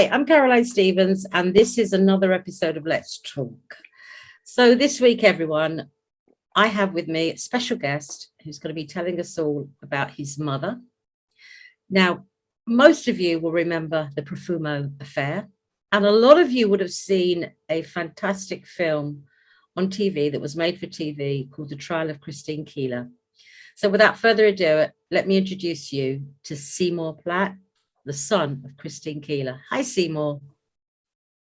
Hi, I'm Caroline Stevens, and this is another episode of Let's Talk. So this week, everyone, I have with me a special guest who's going to be telling us all about his mother. Now, most of you will remember the Profumo affair, and a lot of you would have seen a fantastic film on TV that was made for TV called The Trial of Christine Keeler. So without further ado, let me introduce you to Seymour Platt, the son of Christine Keeler. Hi, Seymour.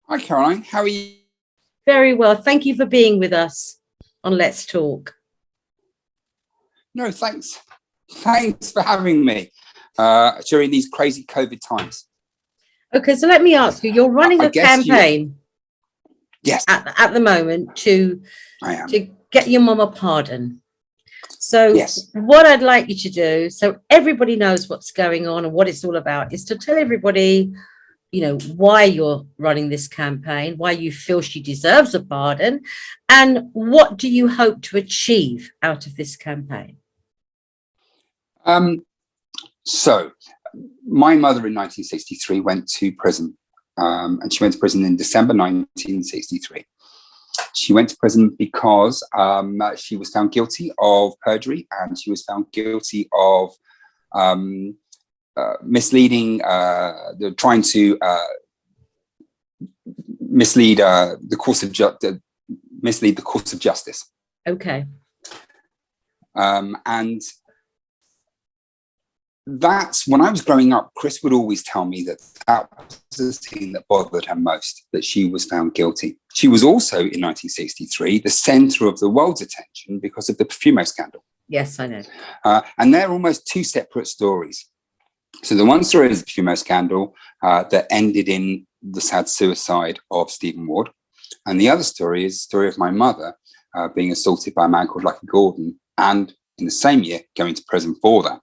Hi, Caroline. How are you? Very well. Thank you for being with us on Let's Talk. No, thanks. Thanks for having me during these crazy COVID times. Okay, so let me ask you, you're running a campaign yes, at the moment to get your mum a pardon. So yes. What I'd like you to do, so everybody knows what's going on and what it's all about, is to tell everybody, you know, why you're running this campaign, why you feel she deserves a pardon, and what do you hope to achieve out of this campaign? So my mother in 1963 went to prison, and she went to prison in December 1963. She went to prison because she was found guilty of perjury, and she was found guilty of misleading, trying to mislead the course of justice. Okay. And that's when I was growing up. Chris would always tell me that was the thing that bothered her most, that she was found guilty. She was also in 1963 the centre of the world's attention because of the Perfumers Candle. Yes, I know. And they're almost two separate stories. So the one story is the Perfumers Candle that ended in the sad suicide of Stephen Ward, and the other story is the story of my mother being assaulted by a man called Lucky Gordon, and in the same year going to prison for that.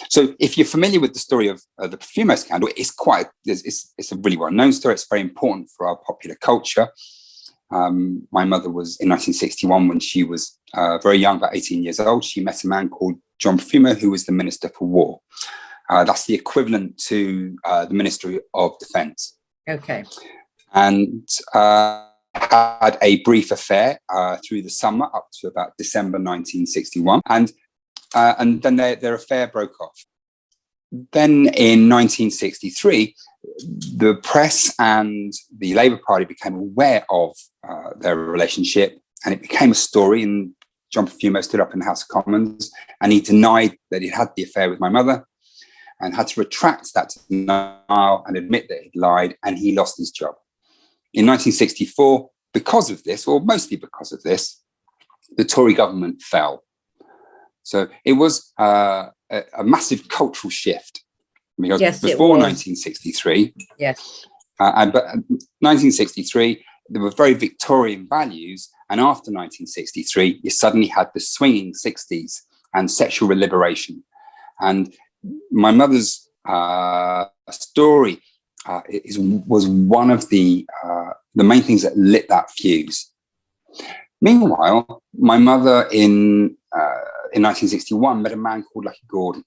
So if you're familiar with the story of the Perfumers Candle, it's a really well-known story. It's very important for our popular culture. My mother was in 1961, when she was very young, about 18 years old. She met a man called John Perfumer, who was the Minister for War. That's the equivalent to the Ministry of Defence. Okay. And had a brief affair through the summer up to about December 1961. And then their affair broke off. Then in 1963, the press and the Labour Party became aware of their relationship, and it became a story. And John Perfumer stood up in the House of Commons, and he denied that he had the affair with my mother, and had to retract that denial and admit that he'd lied, and he lost his job. In 1964, because of this, or mostly because of this, the Tory government fell. So it was a massive cultural shift, because before 1963, but 1963, there were very Victorian values, and after 1963, you suddenly had the swinging 60s and sexual liberation. And my mother's story was one of the main things that lit that fuse. Meanwhile, my mother in 1961 met a man called Lucky Gordon.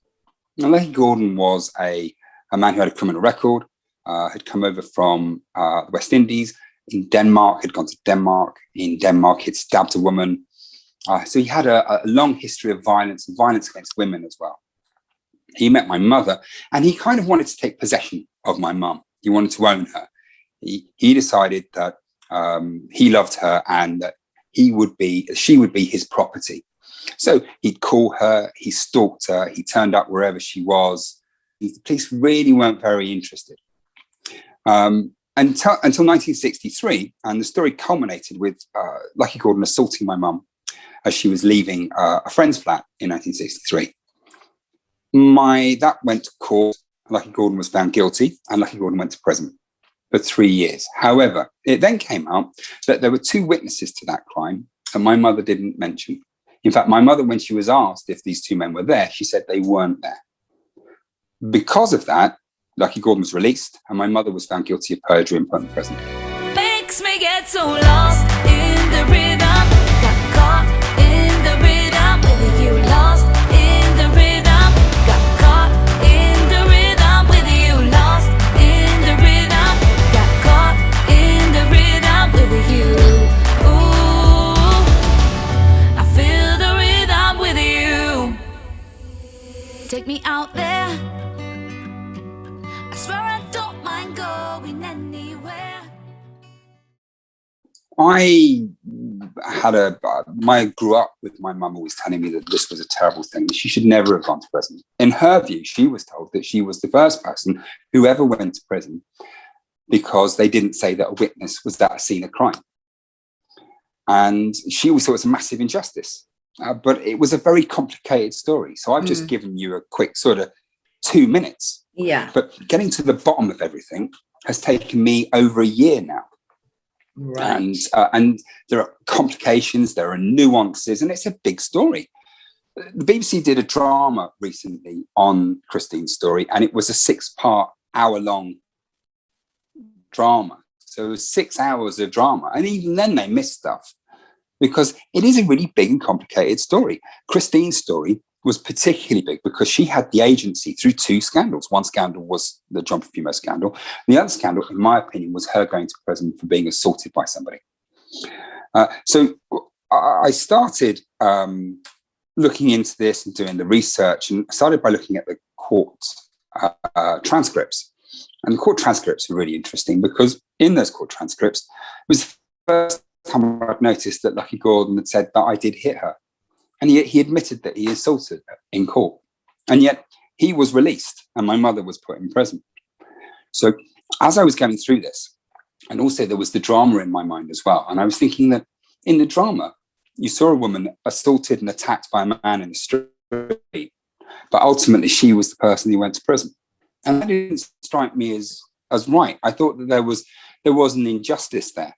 Now, Lucky Gordon was a man who had a criminal record, had come over from the West Indies, in Denmark, had gone to Denmark. In Denmark, he'd stabbed a woman. So he had a long history of violence, and violence against women as well. He met my mother, and he kind of wanted to take possession of my mum. He wanted to own her. He decided that he loved her, and that she would be his property. So he'd call her, he stalked her, he turned up wherever she was. The police really weren't very interested. Until 1963, and the story culminated with Lucky Gordon assaulting my mum as she was leaving a friend's flat in 1963. That went to court. Lucky Gordon was found guilty, and Lucky Gordon went to prison for 3 years. However, it then came out that there were 2 witnesses to that crime that my mother didn't mention. In fact, my mother, when she was asked if these 2 men were there, she said they weren't there. Because of that, Lucky Gordon was released, and my mother was found guilty of perjury and put in prison. Makes me get so lost in the rhythm, got caught in the rhythm, with you lost in the rhythm, got caught in the rhythm, with you lost in me out there. I swear I don't mind going anywhere. I grew up with my mum always telling me that this was a terrible thing. She should never have gone to prison. In her view, she was told that she was the first person who ever went to prison because they didn't say that a witness was at a scene of crime. And she always thought it was a massive injustice. But it was a very complicated story. So I've just given you a quick sort of 2 minutes. Yeah. But getting to the bottom of everything has taken me over a year now. Right. And there are complications, there are nuances, and it's a big story. The BBC did a drama recently on Christine's story, and it was a 6-part, hour-long drama. So it was 6 hours of drama, and even then they missed stuff because it is a really big and complicated story. Christine's story was particularly big because she had the agency through 2 scandals. One scandal was the John Perfumers scandal. The other scandal, in my opinion, was her going to prison for being assaulted by somebody. So I started looking into this and doing the research, and started by looking at the court transcripts. And the court transcripts are really interesting because in those court transcripts, it was the first time I'd noticed that Lucky Gordon had said that I did hit her. And yet he admitted that he assaulted her in court. And yet he was released and my mother was put in prison. So as I was going through this, and also there was the drama in my mind as well. And I was thinking that in the drama, you saw a woman assaulted and attacked by a man in the street, but ultimately she was the person who went to prison. And that didn't strike me as right. I thought that there was an injustice there.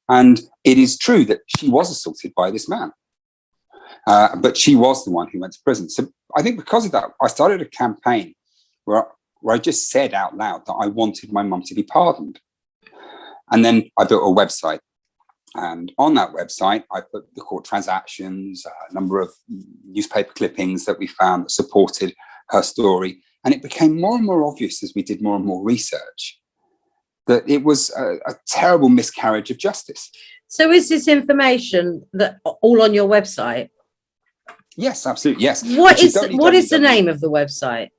And it is true that she was assaulted by this man. But she was the one who went to prison. So I think because of that, I started a campaign where I just said out loud that I wanted my mum to be pardoned. And then I built a website. And on that website, I put the court transactions, a number of newspaper clippings that we found that supported her story. And it became more and more obvious as we did more and more research that it was a terrible miscarriage of justice. So is this information that all on your website? Yes, absolutely. Yes. What is the name of the website?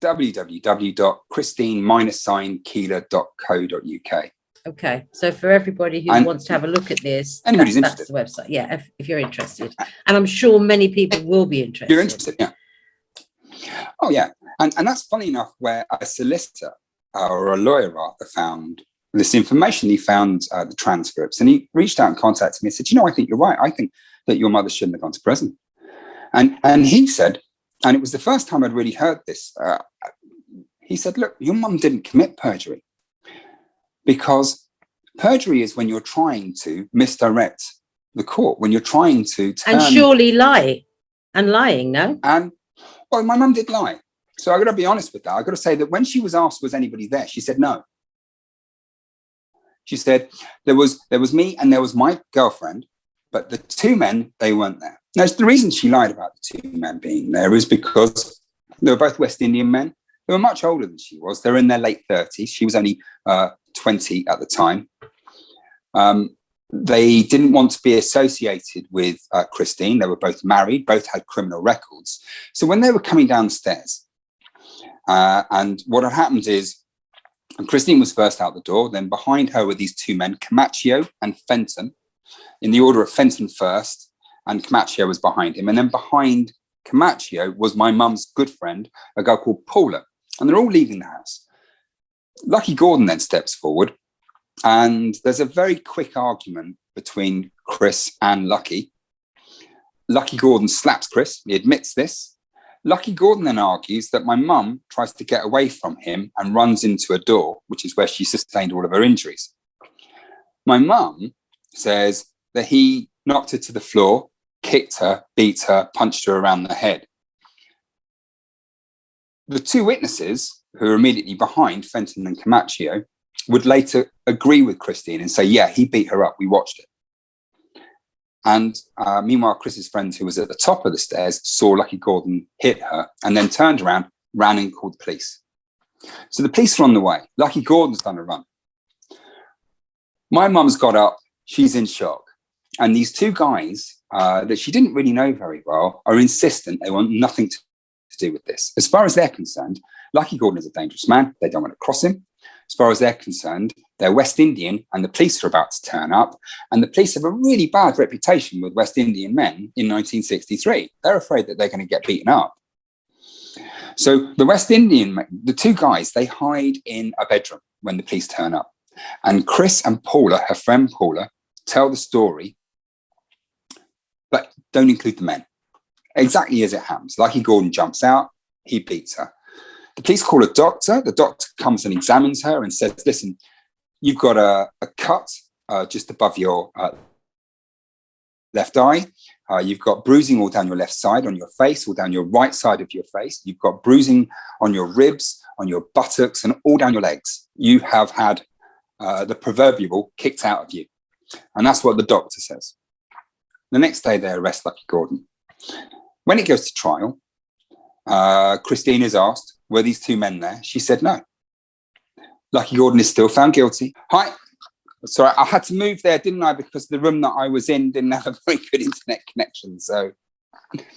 www.christine-keeler.co.uk. Okay. So for everybody who wants to have a look at this, that's the website. Yeah, if you're interested. And I'm sure many people will be interested. You're interested, yeah. Oh, yeah. And that's funny enough where a solicitor or a lawyer rather found this information. He found the transcripts and he reached out and contacted me and said, I think you're right. I think that your mother shouldn't have gone to prison. And he said, and it was the first time I'd really heard this, he said, look, your mum didn't commit perjury, because perjury is when you're trying to misdirect the court, when you're trying to turn... And surely lying, no? And, well, my mum did lie. So I've got to be honest with that. I've got to say that when she was asked, was anybody there? She said no. She said, there was me and there was my girlfriend, but the 2 men, they weren't there. Now, the reason she lied about the 2 men being there is because they were both West Indian men. They were much older than she was. They were in their late 30s. She was only 20 at the time. They didn't want to be associated with Christine. They were both married, both had criminal records. So when they were coming downstairs, and what had happened is, Christine was first out the door. Then behind her were these 2 men, Camaccio and Fenton, in the order of Fenton first, and Camaccio was behind him. And then behind Camaccio was my mum's good friend, a girl called Paula. And they're all leaving the house. Lucky Gordon then steps forward, and there's a very quick argument between Chris and Lucky. Lucky Gordon slaps Chris. He admits this. Lucky Gordon then argues that my mum tries to get away from him and runs into a door, which is where she sustained all of her injuries. My mum says that he knocked her to the floor, kicked her, beat her, punched her around the head. The 2 witnesses, who are immediately behind, Fenton and Camaccio, would later agree with Christine and say, yeah, he beat her up. We watched it. And meanwhile, Chris's friend, who was at the top of the stairs, saw Lucky Gordon hit her and then turned around, ran and called the police. So the police are on the way. Lucky Gordon's done a run. My mum's got up. She's in shock. And these 2 guys that she didn't really know very well are insistent they want nothing to do with this. As far as they're concerned, Lucky Gordon is a dangerous man. They don't want to cross him. As far as they're concerned, they're West Indian and the police are about to turn up. And the police have a really bad reputation with West Indian men in 1963. They're afraid that they're going to get beaten up. So the West Indian men, the two guys, they hide in a bedroom when the police turn up. And Chris and Paula, her friend Paula, tell the story, but don't include the men. Exactly as it happens. Lucky Gordon jumps out, he beats her. The police call a doctor. The doctor comes and examines her and says, listen, you've got a cut just above your left eye. You've got bruising all down your left side, on your face, all down your right side of your face. You've got bruising on your ribs, on your buttocks, and all down your legs. You have had the proverbial kicked out of you. And that's what the doctor says. The next day, they arrest Lucky Gordon. When it goes to trial, Christine is asked, were these two men there? She said no. Lucky Gordon is still found guilty. Hi. Sorry, I had to move there, didn't I? Because the room that I was in didn't have a very good internet connection. So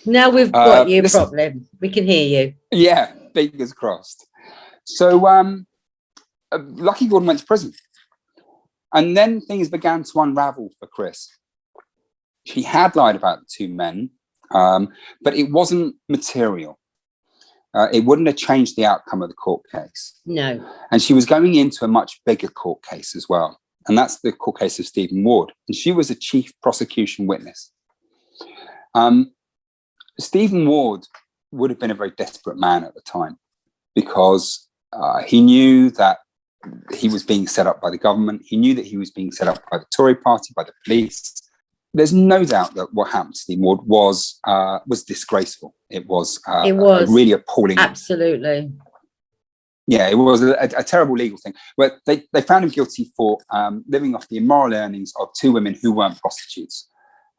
now we've got you problem. We can hear you. Yeah, fingers crossed. So Lucky Gordon went to prison. And then things began to unravel for Chris. She had lied about the two men, but it wasn't material. It wouldn't have changed the outcome of the court case. No. And she was going into a much bigger court case as well. And that's the court case of Stephen Ward. And she was a chief prosecution witness. Stephen Ward would have been a very desperate man at the time because he knew that he was being set up by the government. He knew that he was being set up by the Tory party, by the police. There's no doubt that what happened to Stephen Ward was disgraceful. It was really appalling. Absolutely. Yeah, it was a terrible legal thing. But they found him guilty for living off the immoral earnings of two women who weren't prostitutes.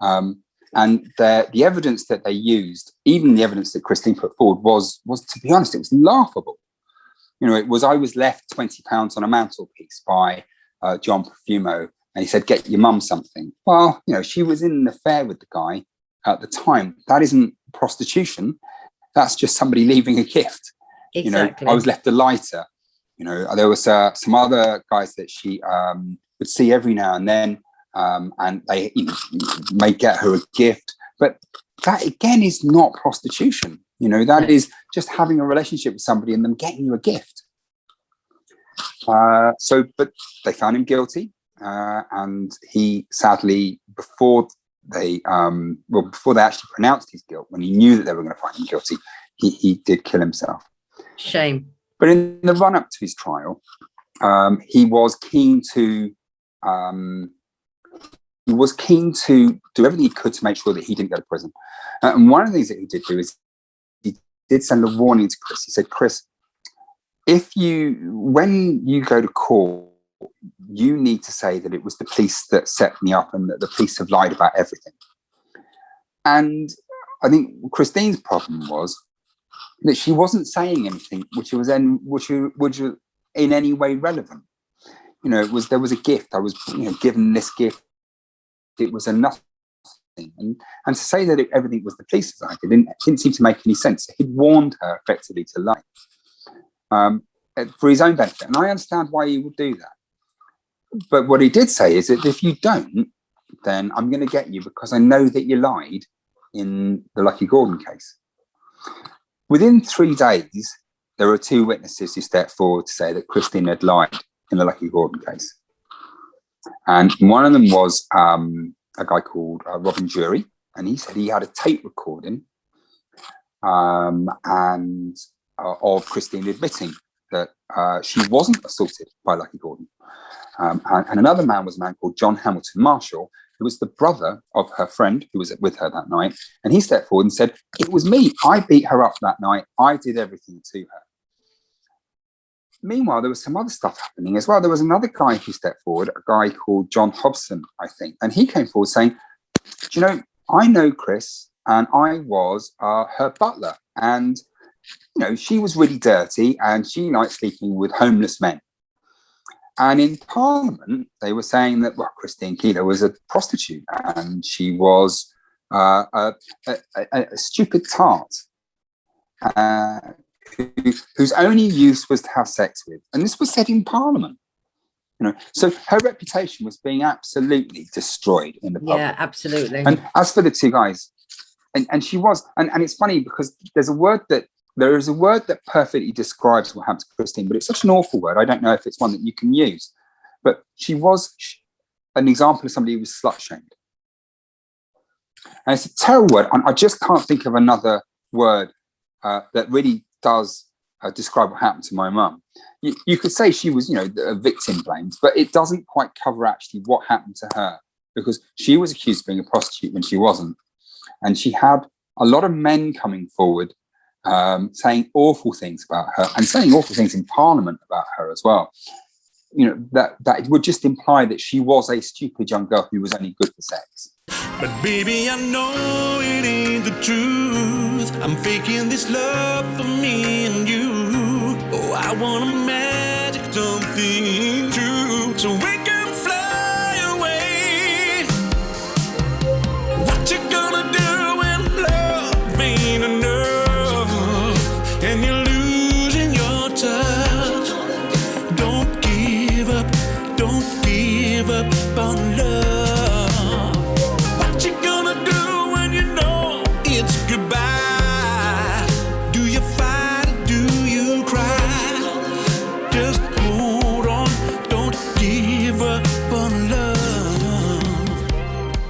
And the evidence that they used, even the evidence that Christine put forward, was to be honest, it was laughable. You know, I was left £20 on a mantelpiece by John Perfumo, and he said, get your mum something. Well, you know, she was in an affair with the guy at the time. That isn't prostitution. That's just somebody leaving a gift. Exactly. You know, I was left a lighter. You know, there was some other guys that she would see every now and then, and they may get her a gift. But that, again, is not prostitution. You know, that is just having a relationship with somebody and them getting you a gift. But they found him guilty. And he sadly, before they actually pronounced his guilt, when he knew that they were going to find him guilty, he did kill himself. Shame. But in the run-up to his trial, he was keen to do everything he could to make sure that he didn't go to prison. And one of the things that he did do is he did send a warning to Chris. He said, Chris, when you go to court, you need to say that it was the police that set me up and that the police have lied about everything. And I think Christine's problem was that she wasn't saying anything which was in any way relevant. You know, there was a gift. I was given this gift. It was a nothing. And to say that everything was the police's idea didn't seem to make any sense. He'd warned her effectively to lie for his own benefit. And I understand why he would do that. But what he did say is that if you don't, then I'm going to get you because I know that you lied in the Lucky Gordon case. Within 3 days, there were 2 witnesses who stepped forward to say that Christine had lied in the Lucky Gordon case. And one of them was a guy called Robin Jury, and he said he had a tape recording of Christine admitting that she wasn't assaulted by Lucky Gordon. And another man was a man called John Hamilton Marshall, who was the brother of her friend who was with her that night. And he stepped forward and said, it was me. I beat her up that night. I did everything to her. Meanwhile, there was some other stuff happening as well. There was another guy who stepped forward, a guy called John Hobson, I think. And he came forward saying, do you know, I know Chris and I was her butler. And, you know, she was really dirty and she liked sleeping with homeless men. And in Parliament, they were saying that, well, Christine Keeler was a prostitute and she was a stupid tart. uh, whose only use was to have sex with. And this was said in Parliament. So her reputation was being absolutely destroyed in the public. Yeah, absolutely. And as for the two guys, and she was, and it's funny because there is a word that perfectly describes what happened to Christine, but it's such an awful word. I don't know if it's one that you can use. But she was an example of somebody who was slut-shamed. And it's a terrible word. And I just can't think of another word that really does describe what happened to my mum. You could say she was, a victim blamed, but it doesn't quite cover actually what happened to her, because she was accused of being a prostitute when she wasn't. And she had a lot of men coming forward saying awful things about her, and saying awful things in Parliament about her as well. That it would just imply that she was a stupid young girl who was only good for sex. But baby, I know it ain't the truth. I'm faking this love for me and you. Oh, I want a magic something true, so we can fly away. What you gonna do when love ain't enough and you're losing your touch? Don't give up on love. What you gonna do when you know it's goodbye? Do you fight or do you cry? Just hold on, don't give up on love.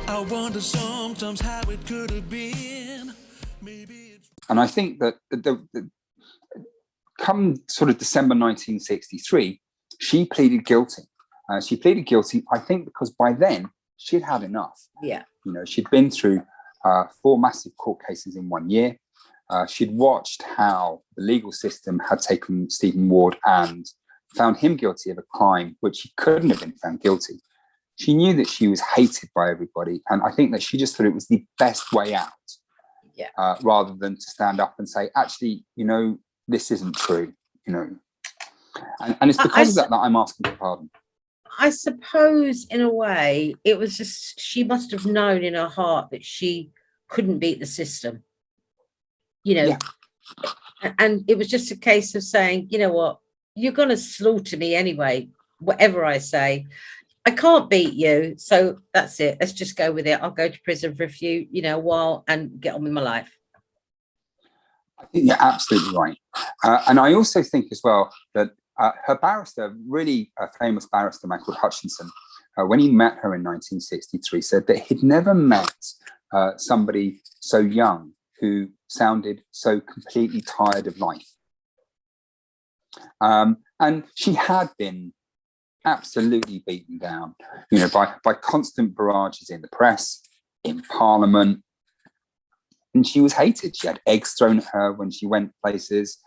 I wonder sometimes how it could have been. Maybe it's... And I think that come sort of December 1963, she pleaded guilty. She pleaded guilty, I think, because by then she'd had enough. Yeah. She'd been through 4 massive court cases in 1 year. She'd watched how the legal system had taken Stephen Ward and found him guilty of a crime which he couldn't have been found guilty. She knew that she was hated by everybody, and I think that she just thought it was the best way out. Yeah. Rather than to stand up and say, actually, this isn't true. And it's because of that I'm asking for pardon. I suppose in a way it was just, she must have known in her heart that she couldn't beat the system, Yeah. And it was just a case of saying, you know what, you're going to slaughter me anyway, whatever I say. I can't beat you, so that's it. Let's just go with it. I'll go to prison for a few, while and get on with my life. I think you're absolutely right. And I also think as well that her barrister, really a famous barrister, man called Hutchinson, when he met her in 1963, said that he'd never met somebody so young who sounded so completely tired of life. And she had been absolutely beaten down, by constant barrages in the press, in Parliament, and she was hated. She had eggs thrown at her when she went places.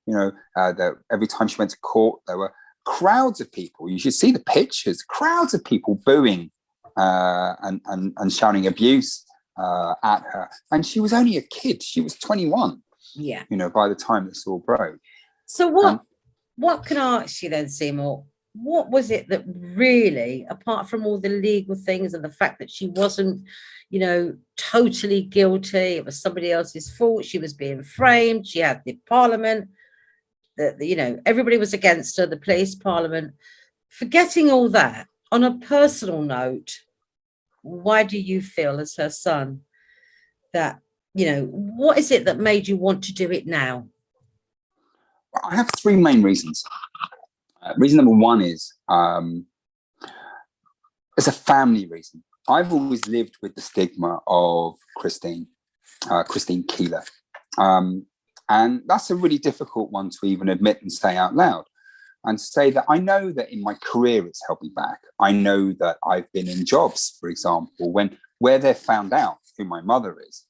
Every time she went to court, there were crowds of people. You should see the pictures. Crowds of people booing and shouting abuse at her. And she was only a kid. She was 21. Yeah. By the time this all broke. So what can I ask you then, Seymour? What was it that really, apart from all the legal things and the fact that she wasn't, totally guilty, it was somebody else's fault, she was being framed, she had the Parliament, everybody was against her, the police, Parliament. Forgetting all that, on a personal note, why do you feel as her son that, what is it that made you want to do it now? I have 3 main reasons. Reason number 1 is it's a family reason. I've always lived with the stigma of Christine Keeler. And that's a really difficult one to even admit and say out loud. And to say that I know that in my career it's held me back. I know that I've been in jobs, for example, where they've found out who my mother is.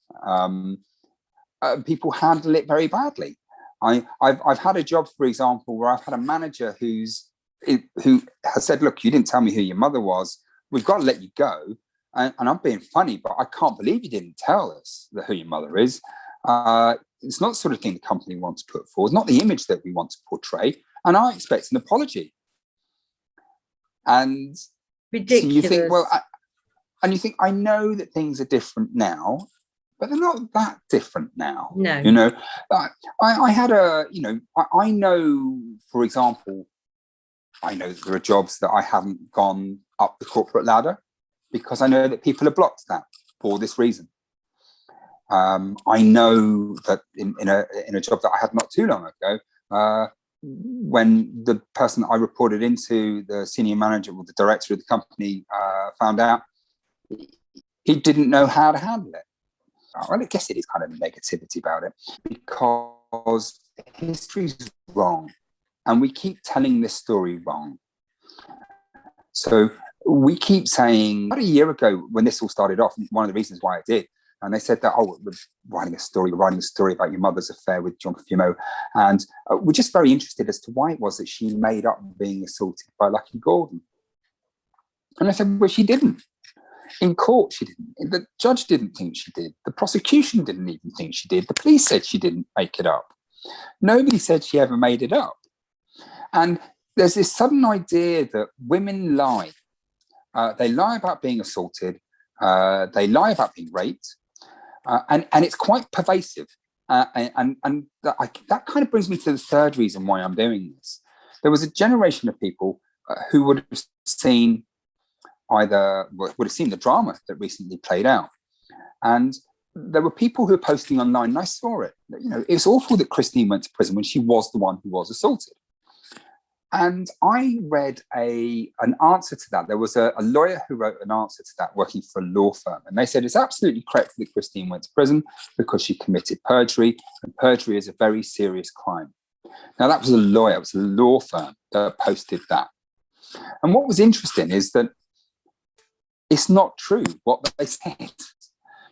People handle it very badly. I've had a job, for example, where I've had a manager who has said, look, you didn't tell me who your mother was. We've got to let you go. And I'm being funny, but I can't believe you didn't tell us who your mother is. It's not the sort of thing the company wants to put forward. It's not the image that we want to portray. And I expect an apology. And ridiculous. So you think, well, I know that things are different now, but they're not that different now. No. You know, I had a, you know, I know, for example, I know that there are jobs that I haven't gone up the corporate ladder because I know that people have blocked that for this reason. I know that in a job that I had not too long ago, when the person that I reported into, the senior manager or the director of the company, found out, he didn't know how to handle it. Well, I guess it is kind of negativity about it because history's wrong and we keep telling this story wrong. So we keep saying, about a year ago when this all started off, one of the reasons why I did, and they said that, oh, we're writing a story about your mother's affair with John Perfumo. And we're just very interested as to why it was that she made up being assaulted by Lucky Gordon. And I said, well, she didn't. In court, she didn't. The judge didn't think she did. The prosecution didn't even think she did. The police said she didn't make it up. Nobody said she ever made it up. And there's this sudden idea that women lie. They lie about being assaulted. They lie about being raped. And it's quite pervasive. And that kind of brings me to the third reason why I'm doing this. There was a generation of people who would have seen the drama that recently played out. And there were people who were posting online, and I saw it. You know, it's awful that Christine went to prison when she was the one who was assaulted. And I read an answer to that. There was a lawyer who wrote an answer to that working for a law firm. And they said it's absolutely correct that Christine went to prison because she committed perjury, and perjury is a very serious crime. Now, that was a lawyer, it was a law firm that posted that. And what was interesting is that it's not true what they said.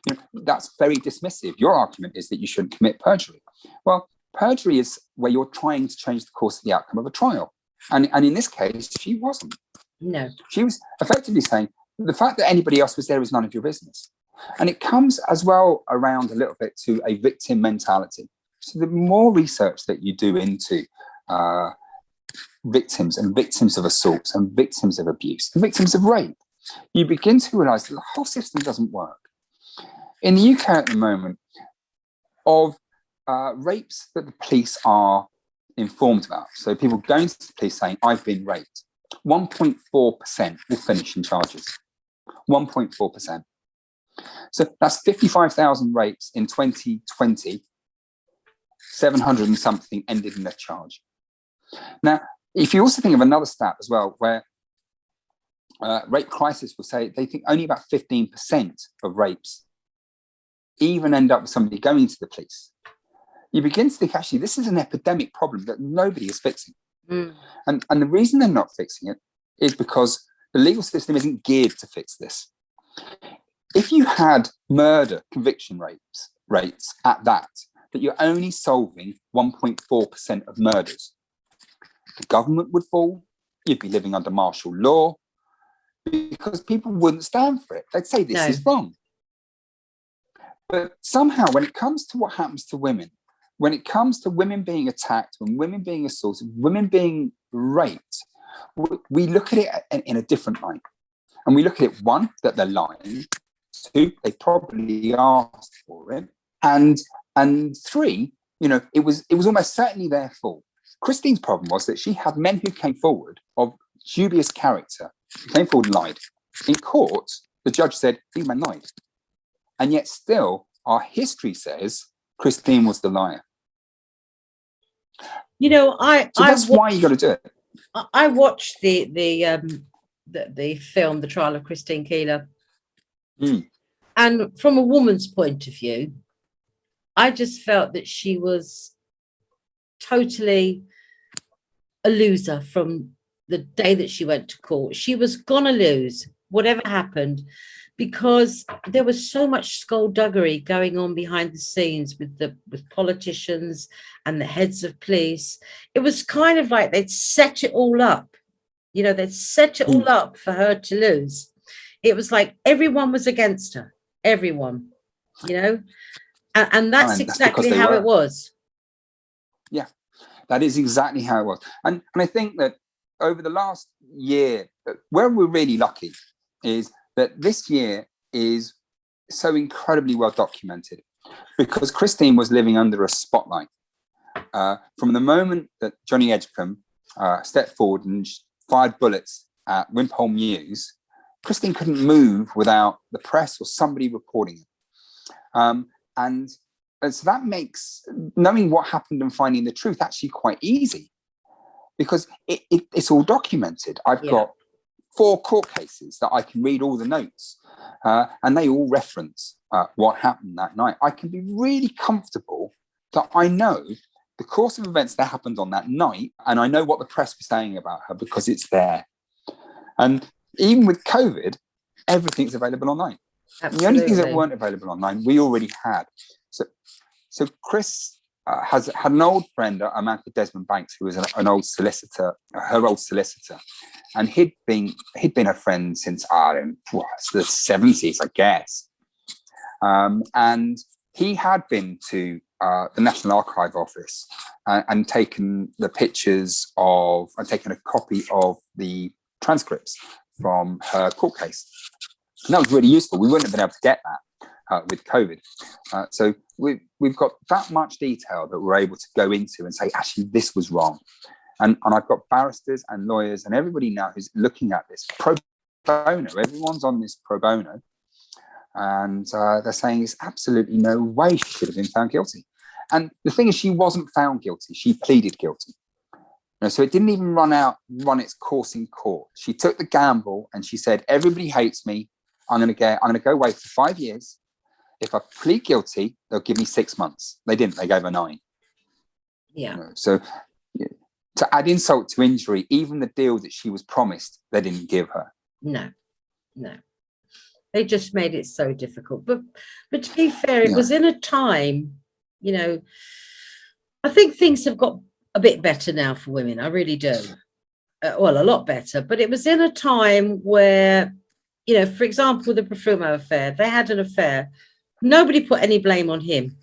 You know, that's very dismissive. Your argument is that you shouldn't commit perjury. Well, perjury is where you're trying to change the course of the outcome of a trial. And in this case, she wasn't. No. She was effectively saying, the fact that anybody else was there is none of your business. And it comes as well around a little bit to a victim mentality. So the more research that you do into victims and victims of assaults and victims of abuse and victims of rape, you begin to realize that the whole system doesn't work. In the UK at the moment, of rapes that the police are informed about, so people going to the police saying, I've been raped, 1.4% will finish in charges. 1.4%. So that's 55,000 rapes in 2020, 700 and something ended in a charge. Now, if you also think of another stat as well, where Rape Crisis will say they think only about 15% of rapes even end up with somebody going to the police. You begin to think, actually, this is an epidemic problem that nobody is fixing. And the reason they're not fixing it is because the legal system isn't geared to fix this. If you had murder conviction rates at that you're only solving 1.4% of murders, the government would fall, you'd be living under martial law, because people wouldn't stand for it. They'd say this is wrong. But somehow, when it comes to what happens to women, when it comes to women being attacked, when women being assaulted, women being raped, we look at it in a different light. And we look at it, one, that they're lying, two, they probably asked for it, and three, you know, it was almost certainly their fault. Christine's problem was that she had men who came forward of dubious character, who came forward and lied. In court, the judge said, these men lied. And yet still, our history says Christine was the liar. You know, that's why you got to do it. I watched the film, The Trial of Christine Keeler. And from a woman's point of view, I just felt that she was totally a loser from the day that she went to court. She was going to lose whatever happened, because there was so much skullduggery going on behind the scenes with politicians and the heads of police. It was kind of like they'd set it all up. You know, they'd set it all up for her to lose. It was like everyone was against her. Everyone, you know, and that's exactly how it was. Yeah, that is exactly how it was. And I think that over the last year, where we're really lucky is that this year is so incredibly well documented, because Christine was living under a spotlight. From the moment that Johnny Edgecombe stepped forward and fired bullets at Wimpole Mews, Christine couldn't move without the press or somebody reporting it. And so that makes knowing what happened and finding the truth actually quite easy, because it's all documented. I've got 4 court cases that I can read all the notes, and they all reference what happened that night. I can be really comfortable that I know the course of events that happened on that night, and I know what the press was saying about her because it's there. And even with COVID, everything's available online. Absolutely. The only things that weren't available online, we already had. So Chris had an old friend, a man called Desmond Banks, who was an old solicitor, her old solicitor, and he'd been her friend since the 70s, I guess. And he had been to the National Archive office and taken the pictures of, and taken a copy of the transcripts from her court case. And that was really useful. We wouldn't have been able to get that with COVID. So we've got that much detail that we're able to go into and say, actually, this was wrong. And I've got barristers and lawyers and everybody now who's looking at this pro bono. Everyone's on this pro bono. And they're saying there's absolutely no way she should have been found guilty. And the thing is, she wasn't found guilty. She pleaded guilty. So it didn't even run its course in court. She took the gamble and she said, everybody hates me. I'm going to go away for 5 years. If I plead guilty, they'll give me 6 months. They didn't. They gave her 9. Yeah. So to add insult to injury, even the deal that she was promised, they didn't give her. No. They just made it so difficult. But to be fair, it was in a time, I think things have got a bit better now for women. I really do. Well, a lot better. But it was in a time where, for example, the Perfumer affair, they had an affair. Nobody put any blame on him.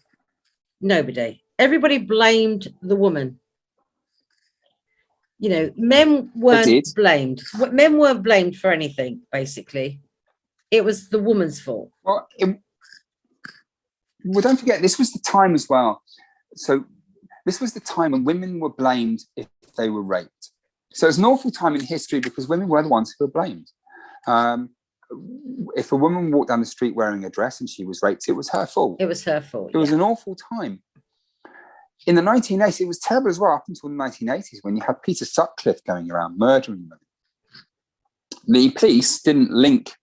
Nobody. Everybody blamed the woman. Men weren't blamed. Men weren't blamed for anything, basically. It was the woman's fault. Well, don't forget, this was the time as well. So this was the time when women were blamed if they were raped. So it's an awful time in history because women were the ones who were blamed. If a woman walked down the street wearing a dress and she was raped, it was her fault. It was her fault. It was an awful time. In the 1980s, it was terrible as well, up until the 1980s, when you had Peter Sutcliffe going around murdering women. The police didn't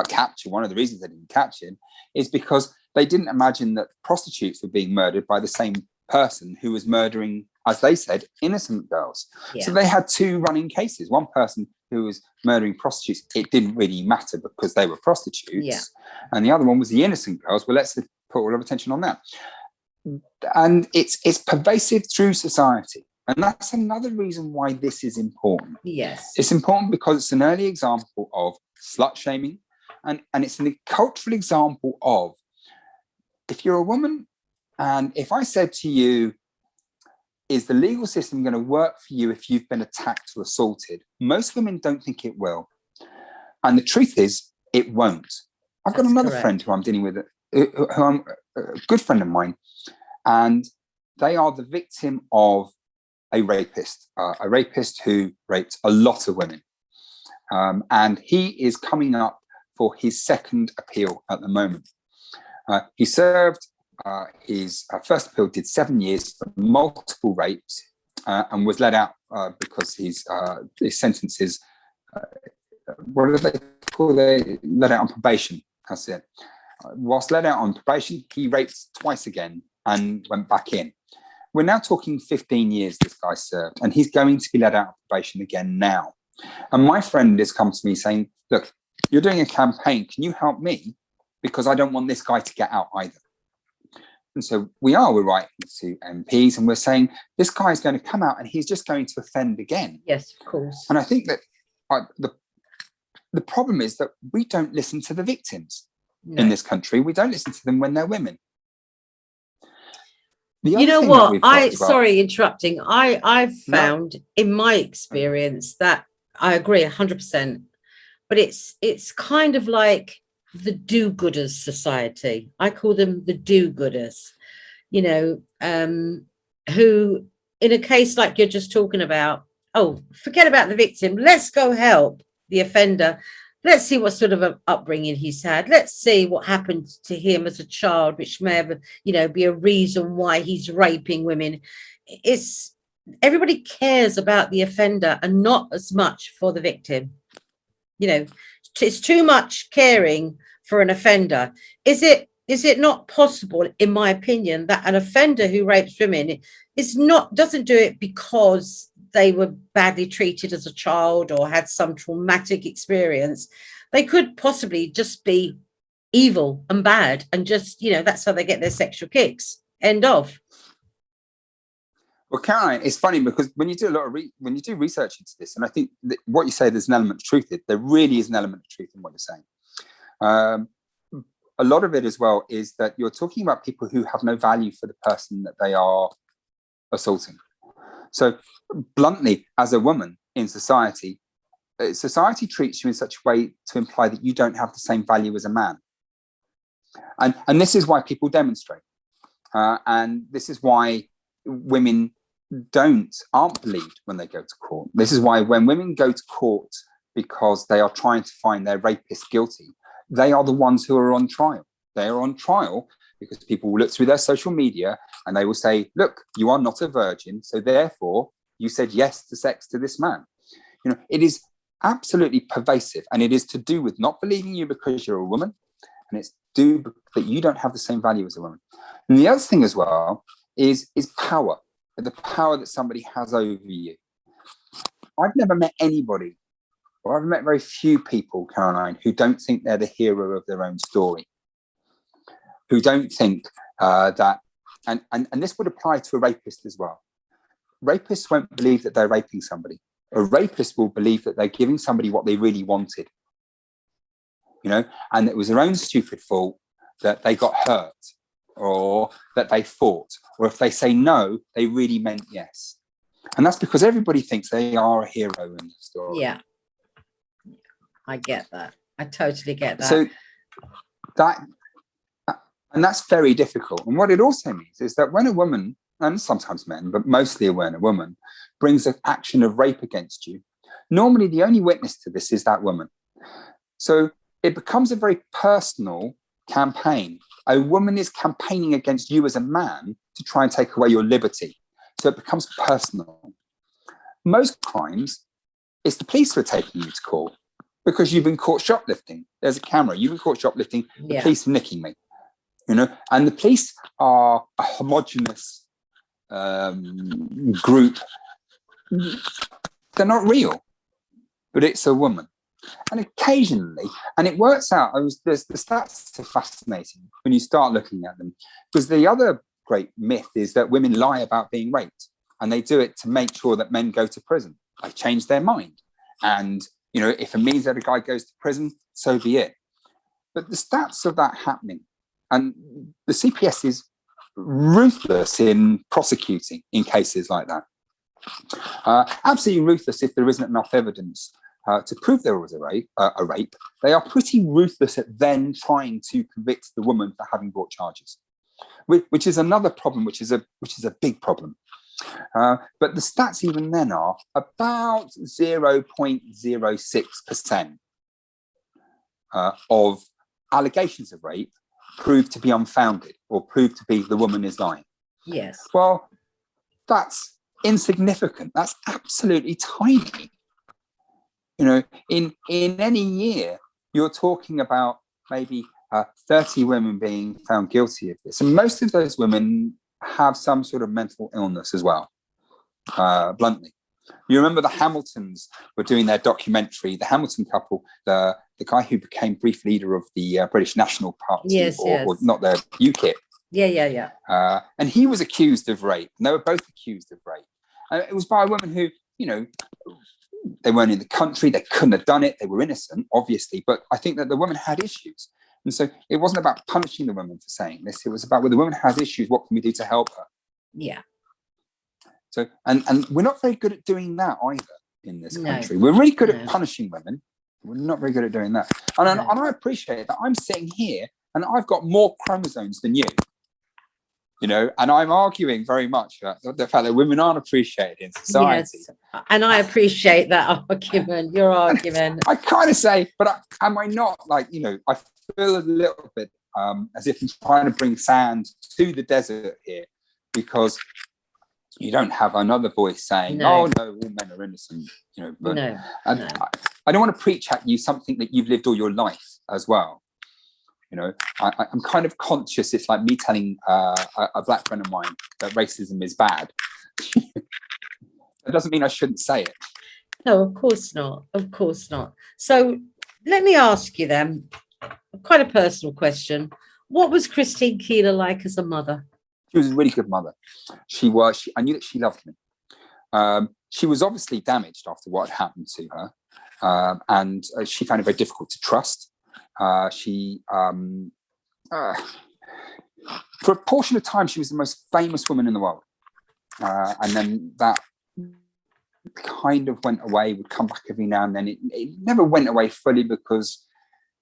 capture. One of the reasons they didn't catch him is because they didn't imagine that prostitutes were being murdered by the same person who was murdering, as they said, innocent girls. Yeah. So they had 2 running cases. One person who was murdering prostitutes, it didn't really matter because they were prostitutes. Yeah. And the other one was the innocent girls. Well, let's put all of attention on that. And it's pervasive through society. And that's another reason why this is important. Yes. It's important because it's an early example of slut shaming. And it's a cultural example of, if you're a woman, and if I said to you, is the legal system going to work for you if you've been attacked or assaulted? Most women don't think it will. And the truth is, it won't. I've got another friend who I'm dealing with, who I'm a good friend of mine, and they are the victim of a rapist who raped a lot of women. And he is coming up for his second appeal at the moment. He served his first appeal, did 7 years for multiple rapes, and was let out because his sentences, what do they call? They let out on probation. That's it. Whilst let out on probation, he raped twice again and went back in. We're now talking 15 years this guy served, and he's going to be let out on probation again now. And my friend has come to me saying, look, you're doing a campaign. Can you help me? Because I don't want this guy to get out either. And so we're writing to MPs and we're saying, this guy is going to come out and he's just going to offend again. Yes, of course. And I think that the problem is that we don't listen to the victims in this country. We don't listen to them when they're women. You know what? Sorry, interrupting. I've found in my experience that I agree 100%, but it's kind of like the do-gooders society. I call them the do-gooders, you know, who in a case like you're just talking about, oh, forget about the victim. Let's go help the offender. Let's see what sort of an upbringing he's had. Let's see what happened to him as a child, which may have, you know, be a reason why he's raping women. It's everybody cares about the offender and not as much for the victim. You know, it's too much caring for an offender. Is it not possible, in my opinion, that an offender who rapes women doesn't do it because they were badly treated as a child or had some traumatic experience? They could possibly just be evil and bad, and just, you know, that's how they get their sexual kicks. End of. Well, Caroline, it's funny because when you do when you do research into this, and I think that what you say, there's an element of truth. There really is an element of truth in what you're saying. A lot of it as well is that you're talking about people who have no value for the person that they are assaulting. So bluntly, as a woman in society treats you in such a way to imply that you don't have the same value as a man. And this is why people demonstrate. And this is why women aren't believed when they go to court. This is why when women go to court because they are trying to find their rapist guilty, they are the ones who are on trial. They are on trial because people will look through their social media and they will say, look, you are not a virgin, so therefore you said yes to sex to this man. You know, it is absolutely pervasive, and it is to do with not believing you because you're a woman, and it's that you don't have the same value as a woman. And the other thing as well is power, the power that somebody has over you. I've never met anybody, or I've met very few people, Caroline, who don't think they're the hero of their own story, who don't think that, and this would apply to a rapist as well. Rapists won't believe that they're raping somebody. A rapist will believe that they're giving somebody what they really wanted, you know, and it was their own stupid fault that they got hurt, or that they fought, or if they say no, they really meant yes. And that's because everybody thinks they are a hero in the story. Yeah, I get that. I totally get that. So that's very difficult. And what it also means is that when a woman, and sometimes men, but mostly when a woman brings an action of rape against you, normally the only witness to this is that woman. So it becomes a very personal campaign. A woman is campaigning against you as a man to try and take away your liberty. So it becomes personal. Most crimes, it's the police who are taking you to court because you've been caught shoplifting. There's a camera. You've been caught shoplifting. The police are nicking me. You know, and the police are a homogenous group. They're not real, but it's a woman. And occasionally, and it works out, the stats are fascinating when you start looking at them, because the other great myth is that women lie about being raped, and they do it to make sure that men go to prison. They change their mind. And, you know, if it means that a guy goes to prison, so be it. But the stats of that happening, and the CPS is ruthless in prosecuting in cases like that. Absolutely ruthless if there isn't enough evidence to prove there was a rape. They are pretty ruthless at then trying to convict the woman for having brought charges, which is another problem, which is a big problem. But the stats even then are about 0.06% of allegations of rape proved to be unfounded or proved to be the woman is lying. Yes. Well, that's insignificant. That's absolutely tiny. You know, in any year, you're talking about maybe 30 women being found guilty of this. And most of those women have some sort of mental illness as well, bluntly. You remember the Hamiltons were doing their documentary, the Hamilton couple, the guy who became brief leader of the British National Party, or not the UKIP. Yeah. And he was accused of rape, and they were both accused of rape. And it was by a woman who, you know, they weren't in the country, they couldn't have done it, they were innocent, obviously, but I think that the woman had issues. And so it wasn't about punishing the woman for saying this, it was about, well, the woman has issues, what can we do to help her? Yeah. So, and we're not very good at doing that either in this country. We're really good at punishing women, We're not very good at doing that. And I appreciate that I'm sitting here and I've got more chromosomes than you. You know, and I'm arguing very much about the fact that women aren't appreciated in society. Yes, and I appreciate that argument, your argument. I kind of say, but am I not, like, you know, I feel a little bit as if I'm trying to bring sand to the desert here, because you don't have another voice saying, oh, no, all men are innocent, you know. But, I don't want to preach at you something that you've lived all your life as well. You know, I'm kind of conscious. It's like me telling a black friend of mine that racism is bad. That doesn't mean I shouldn't say it. No, of course not. Of course not. So let me ask you then, quite a personal question. What was Christine Keeler like as a mother? She was a really good mother. I knew that she loved me. She was obviously damaged after what had happened to her. And she found it very difficult to trust. For a portion of time, she was the most famous woman in the world. And then that kind of went away, would come back every now and then. It never went away fully, because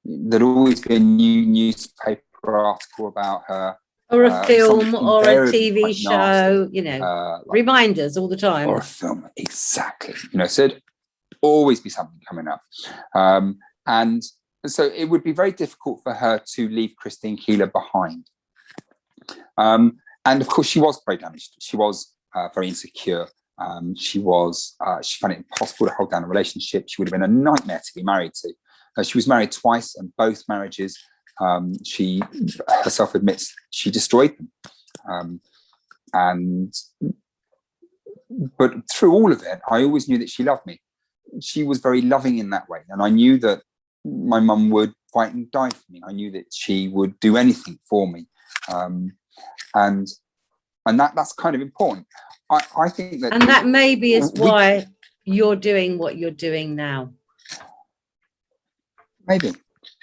there'd always be a new newspaper article about her. Or a film or a TV show, you know, reminders all the time. Or a film, exactly. You know, so it'd always be something coming up. And so it would be very difficult for her to leave Christine Keeler behind. And of course, she was very damaged. She was very insecure. She found it impossible to hold down a relationship. She would have been a nightmare to be married to. She was married twice, and both marriages, she herself admits she destroyed them. But through all of it, I always knew that she loved me. She was very loving in that way. And I knew that my mum would fight and die for me. I knew that she would do anything for me. And that's kind of important. I think that... And that maybe is why you're doing what you're doing now. Maybe.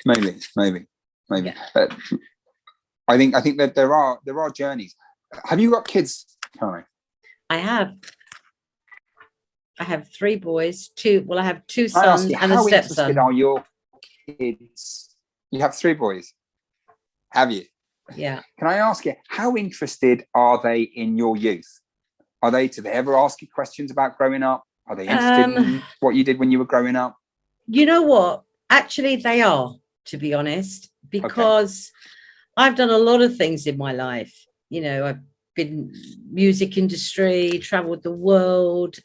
Yeah. I think that there are journeys. Have you got kids, Caroline? I have 3 boys, 2. Well, I have 2 sons and a stepson. How interested are your kids? You have 3 boys. Have you? Yeah. Can I ask you, how interested are they in your youth? Do they ever ask you questions about growing up? Are they interested in what you did when you were growing up? You know what? Actually, they are, to be honest, because I've done a lot of things in my life. You know, I've been music industry, traveled the world.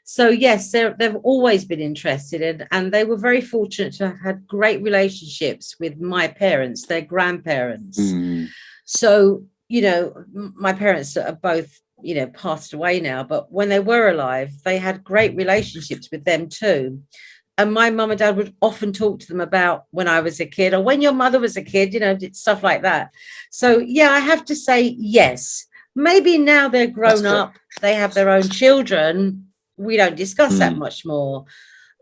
So yes, they've always been interested in, and they were very fortunate to have had great relationships with my parents, their grandparents. So, you know, my parents are both, you know, passed away now, but when they were alive, they had great relationships with them too. And my mum and dad would often talk to them about when I was a kid, or when your mother was a kid, you know, stuff like that. So yeah, I have to say yes. Maybe now they're grown up, they have their own children, we don't discuss that much more.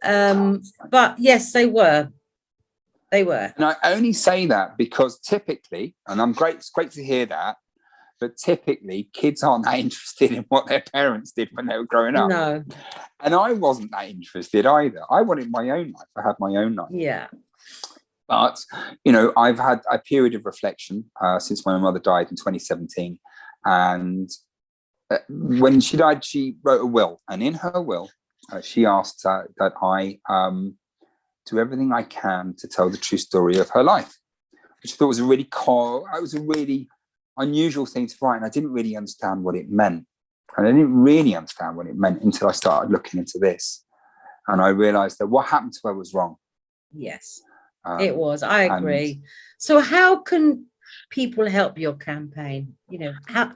But yes, they were. And I only say that because typically, and it's great to hear that, but typically kids aren't that interested in what their parents did when they were growing up. No. And I wasn't that interested either. I wanted my own life. I had my own life. Yeah. But, you know, I've had a period of reflection since my mother died in 2017. And when she died, she wrote a will. And in her will, she asked that I do everything I can to tell the true story of her life, which I thought was a really unusual thing to write. And I didn't really understand what it meant. And I didn't really understand what it meant until I started looking into this. And I realized that what happened to her was wrong. Yes, it was. I agree. So how can people help your campaign? You know, how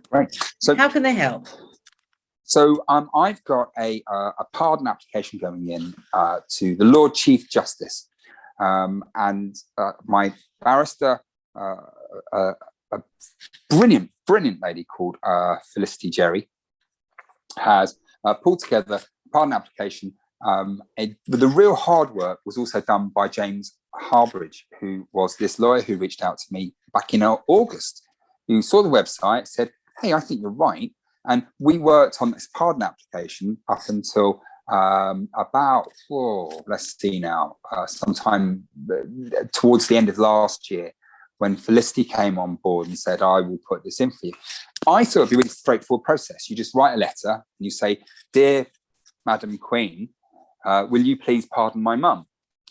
can they help? So I've got a pardon application going in to the Lord Chief Justice. And my barrister, a brilliant lady called Felicity Jerry, has pulled together a pardon application. The real hard work was also done by James Harbridge, who was this lawyer who reached out to me back in August, who saw the website, said, hey, I think you're right. And we worked on this pardon application up until about, let's see now, sometime towards the end of last year, when Felicity came on board and said, I will put this in for you. I thought it'd be a really straightforward process. You just write a letter and you say, Dear Madam Queen, will you please pardon my mum?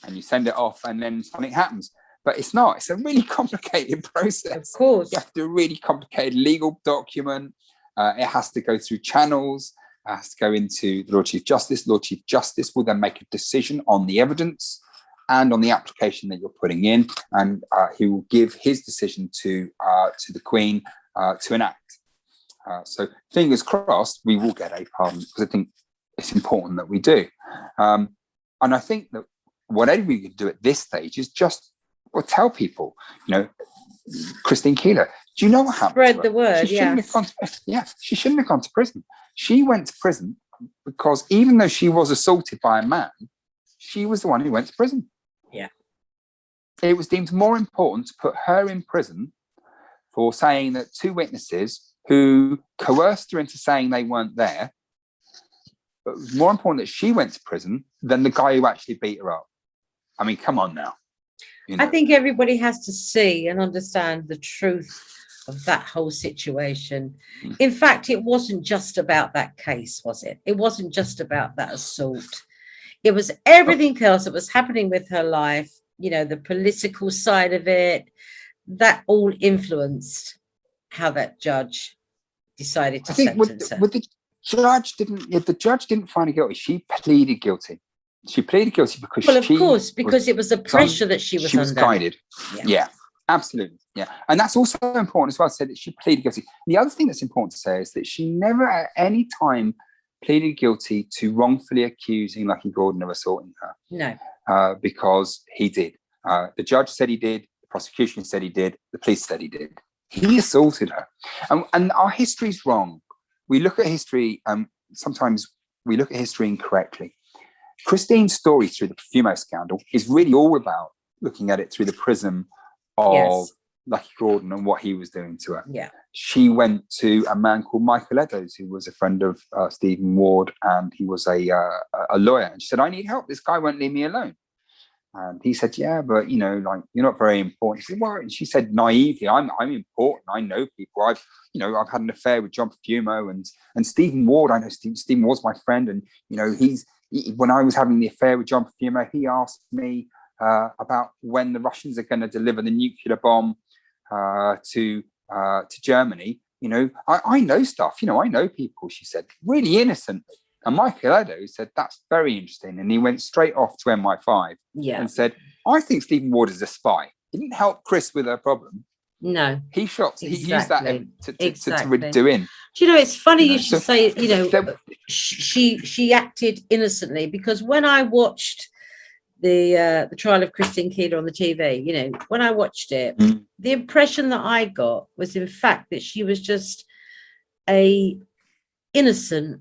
And you send it off and then something happens. But it's not. It's a really complicated process. Of course. You have to do a really complicated legal document. It has to go through channels. It has to go into the Lord Chief Justice. Lord Chief Justice will then make a decision on the evidence and on the application that you're putting in. And he will give his decision to the Queen to enact. So fingers crossed, we will get a pardon, because I think it's important that we do. And I think that whatever we can do at this stage is just tell people, Christine Keeler, do you know what happened? Spread the word, she shouldn't have gone to prison. She went to prison because even though she was assaulted by a man, she was the one who went to prison. Yeah. It was deemed more important to put her in prison for saying that two witnesses who coerced her into saying they weren't there, but it was more important that she went to prison than the guy who actually beat her up. I mean, come on now. I think everybody has to see and understand the truth of that whole situation. In fact, it wasn't just about that case, was it? It wasn't just about that assault. It was everything else that was happening with her life, the political side of it, that all influenced how that judge decided to sentence her. The judge didn't find her guilty. She pleaded guilty. She pleaded guilty because it was the pressure that she was under. She was guided. Yeah, absolutely. Yeah. And that's also important as well, to say that she pleaded guilty. The other thing that's important to say is that she never at any time pleaded guilty to wrongfully accusing Lucky Gordon of assaulting her. No. Because he did. The judge said he did. The prosecution said he did. The police said he did. He assaulted her. And our history's wrong. We look at history, sometimes we look at history incorrectly. Christine's story through the Perfumers Scandal is really all about looking at it through the prism of Lucky Gordon and what he was doing to her. Yeah. She went to a man called Michael Eddowes, who was a friend of Stephen Ward, and he was a lawyer. And she said, I need help. This guy won't leave me alone. And he said, yeah, but, you're not very important. She said, well, and she said naively, I'm important. I know people. I've had an affair with John Perfumo and Stephen Ward. I know Stephen Ward's my friend. And, when I was having the affair with John Perfumo, he asked me about when the Russians are going to deliver the nuclear bomb to Germany. I know stuff. I know people, she said, really innocently. And Michael Eddowes said, that's very interesting. And he went straight off to MI5 and said, I think Stephen Ward is a spy. He didn't help Chris with her problem. No. He used that to do in. Do it's funny you should say, she acted innocently, because when I watched the trial of Christine Keeler on the TV, when I watched it, the impression that I got was, in fact, that she was just a innocent,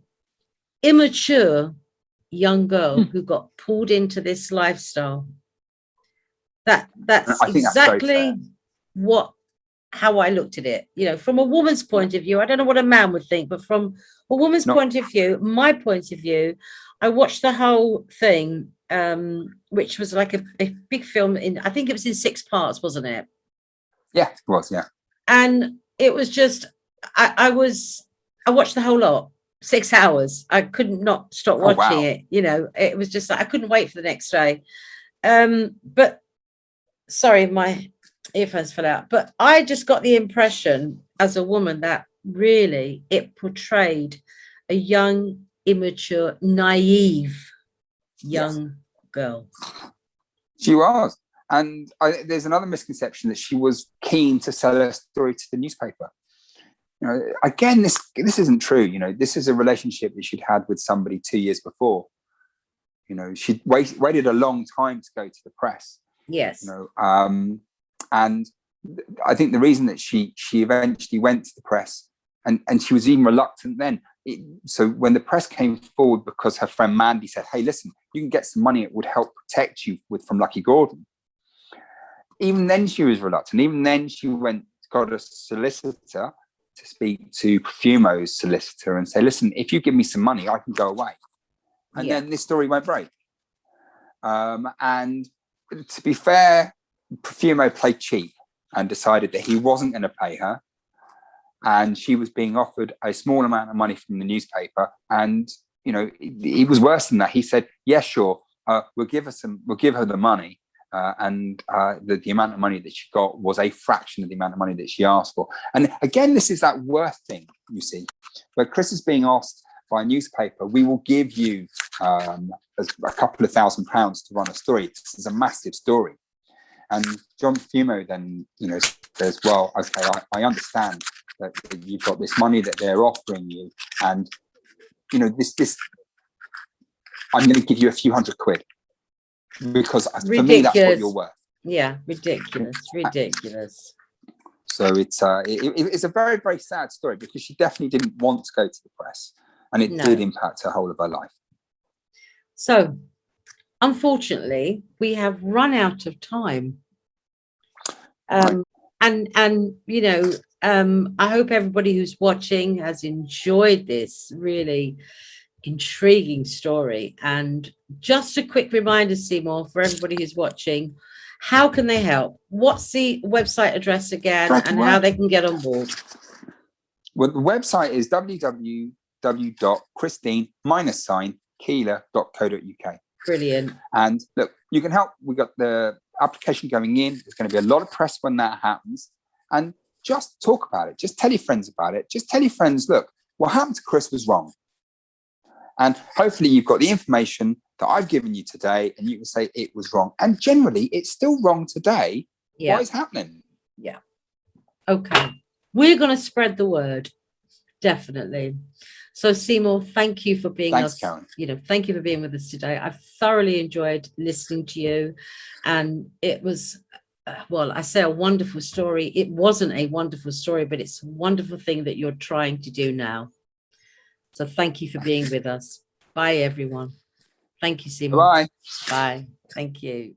immature young girl who got pulled into this lifestyle. That's exactly how I looked at it. From a woman's point of view, I don't know what a man would think, but from a woman's point of view, my point of view, I watched the whole thing, which was like a big film I think it was in 6 parts, wasn't it? Yeah, it was, yeah. And it was just, I watched the whole lot, 6 hours. I couldn't not stop watching it. It was just like, I couldn't wait for the next day. But sorry, my earphones fell out. But I just got the impression as a woman that really it portrayed a young, immature, naive young girl. She was. And there's another misconception that she was keen to sell her story to the newspaper. Again, this isn't true. This is a relationship that she'd had with somebody 2 years before. She'd waited a long time to go to the press. Yes. And I think the reason that she eventually went to the press, and she was even reluctant then. So when the press came forward, because her friend Mandy said, hey, listen, you can get some money, it would help protect you from Lucky Gordon. Even then she was reluctant. Even then she got a solicitor to speak to Perfumo's solicitor and say, listen, if you give me some money, I can go away. And then this story won't break. And to be fair, Profumo played cheap and decided that he wasn't going to pay her. And she was being offered a small amount of money from the newspaper. And, he was worse than that. He said, yeah, sure, we'll give her the money. The amount of money that she got was a fraction of the amount of money that she asked for. And again, this is that worth thing, you see, where Chris is being asked by a newspaper, we will give you a couple of £1,000 to run a story. This is a massive story. And John Profumo then, says, well, okay, I understand that you've got this money that they're offering you. And, this, I'm going to give you a few £100 because for me, that's what you're worth. Yeah, ridiculous. So it's a very, very sad story because she definitely didn't want to go to the press, and it did impact her whole of her life. So, unfortunately, we have run out of time. I hope everybody who's watching has enjoyed this really intriguing story. And just a quick reminder, Seymour, for everybody who's watching, how can they help? What's the website address again, and how they can get on board? Well, the website is www.christine-keeler.co.uk. Brilliant. And look, you can help. We've got the application going in. There's going to be a lot of press when that happens. And just talk about it. Just tell your friends about it. Just tell your friends, look, what happened to Chris was wrong. And hopefully you've got the information that I've given you today, and you can say it was wrong. And generally, it's still wrong today. Yeah. What is happening? Yeah. Okay. We're going to spread the word. Definitely. So, Seymour, thank you for being Karen. Thank you for being with us today. I've thoroughly enjoyed listening to you. And it was, I say a wonderful story. It wasn't a wonderful story, but it's a wonderful thing that you're trying to do now. So thank you for being with us. Bye, everyone. Thank you, Seymour. Bye. Bye. Thank you.